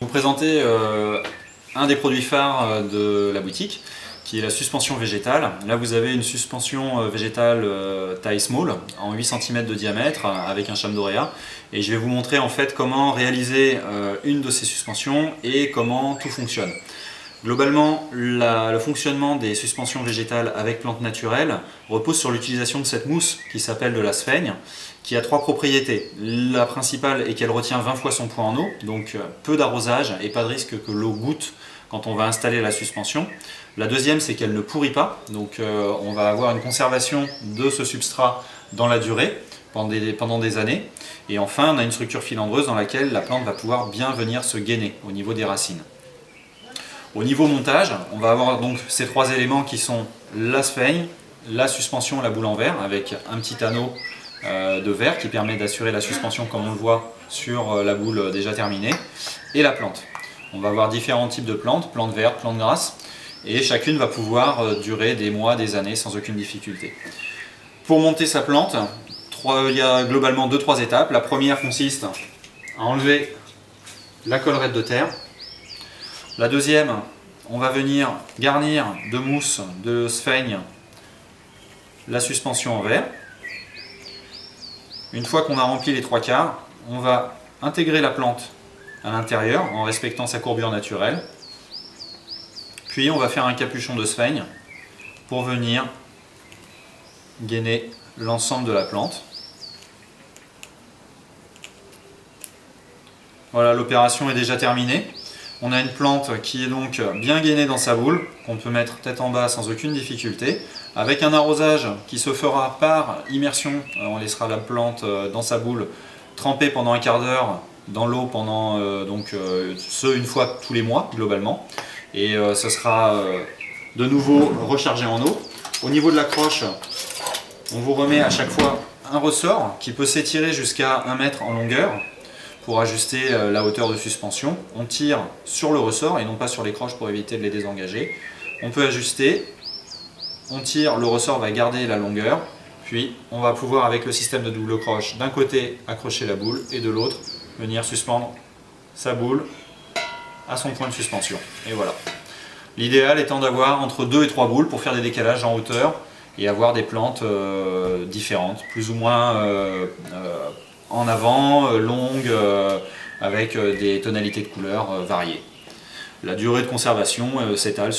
présenter un des produits phares de la boutique, qui est la suspension végétale. Là vous avez une suspension végétale taille small, en 8 cm de diamètre, avec un cham d'oréa. Et je vais vous montrer en fait comment réaliser une de ces suspensions et comment tout fonctionne. Globalement, le fonctionnement des suspensions végétales avec plantes naturelles repose sur l'utilisation de cette mousse qui s'appelle de la sphaigne, qui a trois propriétés. La principale est qu'elle retient 20 fois son poids en eau, donc peu d'arrosage et pas de risque que l'eau goûte quand on va installer la suspension. La deuxième, c'est qu'elle ne pourrit pas, donc on va avoir une conservation de ce substrat dans la durée, pendant des années. Et enfin, on a une structure filandreuse dans laquelle la plante va pouvoir bien venir se gainer au niveau des racines. Au niveau montage, on va avoir donc ces trois éléments qui sont la sphaigne, la suspension, la boule en verre, avec un petit anneau de verre qui permet d'assurer la suspension comme on le voit sur la boule déjà terminée, et la plante. On va avoir différents types de plantes vertes, plantes grasses, et chacune va pouvoir durer des mois, des années sans aucune difficulté. Pour monter sa plante, il y a globalement 2-3 étapes. La première consiste à enlever la collerette de terre. La deuxième, on va venir garnir de mousse, de sphaigne, la suspension en verre. Une fois qu'on a rempli les 3/4, on va intégrer la plante à l'intérieur en respectant sa courbure naturelle. Puis on va faire un capuchon de sphaigne pour venir gainer l'ensemble de la plante. Voilà, l'opération est déjà terminée. On a une plante qui est donc bien gainée dans sa boule, qu'on peut mettre tête en bas sans aucune difficulté, avec un arrosage qui se fera par immersion. On laissera la plante dans sa boule trempée pendant un quart d'heure dans l'eau pendant une fois tous les mois globalement. Et ce sera de nouveau rechargé en eau. Au niveau de la croche, on vous remet à chaque fois un ressort qui peut s'étirer jusqu'à 1 mètre en longueur. Pour ajuster la hauteur de suspension, on tire sur le ressort et non pas sur les croches pour éviter de les désengager. On peut ajuster, on tire, le ressort va garder la longueur, puis on va pouvoir avec le système de double croche d'un côté accrocher la boule et de l'autre venir suspendre sa boule à son point de suspension. Et voilà. L'idéal étant d'avoir entre 2 et 3 boules pour faire des décalages en hauteur et avoir des plantes différentes, plus ou moins en avant, longues, avec des tonalités de couleurs variées. La durée de conservation s'étale sur